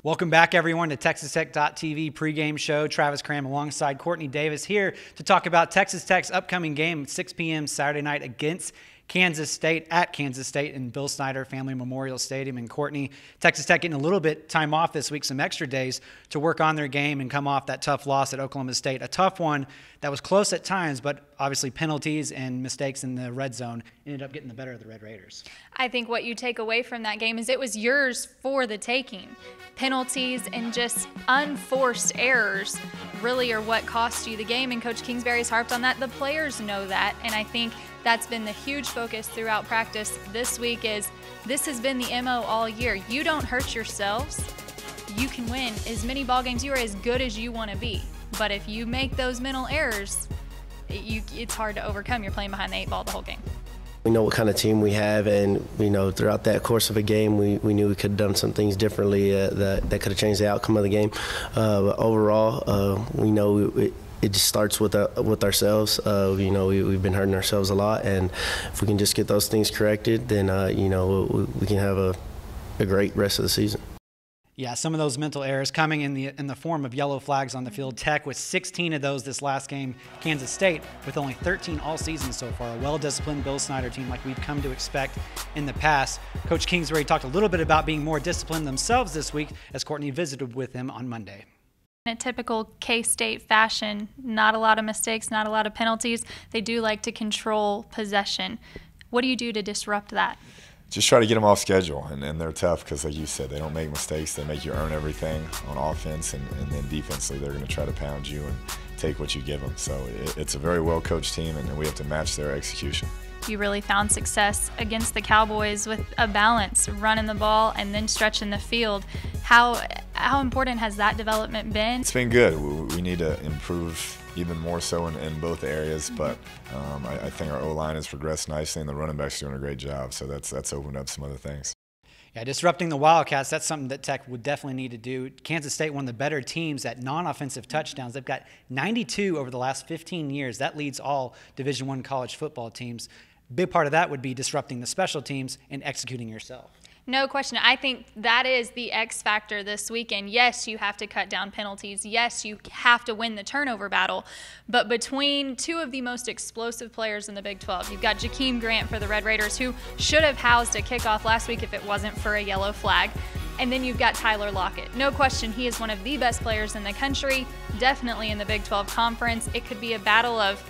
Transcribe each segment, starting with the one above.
Welcome back, everyone, to TexasTech.tv pregame show. Travis Cram alongside Courtney Davis here to talk about Texas Tech's upcoming game at 6 p.m. Saturday night against Kansas State at Kansas State in Bill Snyder Family Memorial Stadium. And Courtney, Texas Tech getting a little bit time off this week, some extra days to work on their game and come off that tough loss at Oklahoma State. A tough one that was close at times, but obviously penalties and mistakes in the red zone ended up getting the better of the Red Raiders. I think what you take away from that game is it was yours for the taking. Penalties and just unforced errors really are what cost you the game, and Coach Kingsbury's harped on that. The players know that, and I think that's been the huge focus throughout practice this week. Is this has been the MO all year. You don't hurt yourselves, you can win as many ball games. You are as good as you want to be, but if you make those mental errors, it's hard to overcome. You're playing behind the 8 ball the whole game. We know what kind of team we have, and throughout that course of a game, we knew we could have done some things differently that could have changed the outcome of the game. But overall, we know it just starts with ourselves. We've been hurting ourselves a lot, and if we can just get those things corrected, then we can have a great rest of the season. Yeah, some of those mental errors coming in the form of yellow flags on the field. Tech with 16 of those this last game. Kansas State with only 13 all season so far. A well-disciplined Bill Snyder team like we've come to expect in the past. Coach Kingsbury talked a little bit about being more disciplined themselves this week as Courtney visited with him on Monday. In a typical K-State fashion, not a lot of mistakes, not a lot of penalties. They do like to control possession. What do you do to disrupt that? Just try to get them off schedule, and they're tough because, like you said, they don't make mistakes. They make you earn everything on offense, and then defensively they're going to try to pound you and take what you give them. So it's a very well-coached team, and we have to match their execution. You really found success against the Cowboys with a balance, running the ball and then stretching the field. How important has that development been? It's been good. We need to improve even more so in both areas, but I think our O-line has progressed nicely, and the running backs are doing a great job, so that's opened up some other things. Yeah, disrupting the Wildcats, that's something that Tech would definitely need to do. Kansas State, one of the better teams at non-offensive touchdowns. They've got 92 over the last 15 years. That leads all Division I college football teams. Big part of that would be disrupting the special teams and executing yourself. No question. I think that is the X factor this weekend. Yes, you have to cut down penalties. Yes, you have to win the turnover battle. But between two of the most explosive players in the Big 12, you've got Jakeem Grant for the Red Raiders, who should have housed a kickoff last week if it wasn't for a yellow flag. And then you've got Tyler Lockett. No question, he is one of the best players in the country, definitely in the Big 12 Conference. It could be a battle of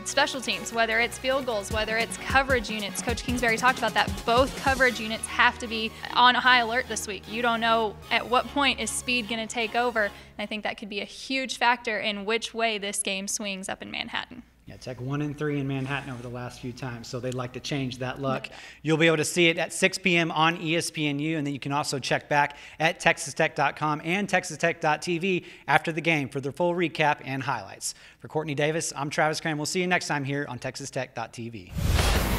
special teams, whether it's field goals, whether it's coverage units. Coach Kingsbury talked about that. Both coverage units have to be on high alert this week. You don't know at what point is speed going to take over. And I think that could be a huge factor in which way this game swings up in Manhattan. Yeah, Tech 1-3 in Manhattan over the last few times, so they'd like to change that luck. You'll be able to see it at 6 p.m. on ESPNU, and then you can also check back at TexasTech.com and TexasTech.tv after the game for the full recap and highlights. For Courtney Davis, I'm Travis Cram. We'll see you next time here on TexasTech.tv.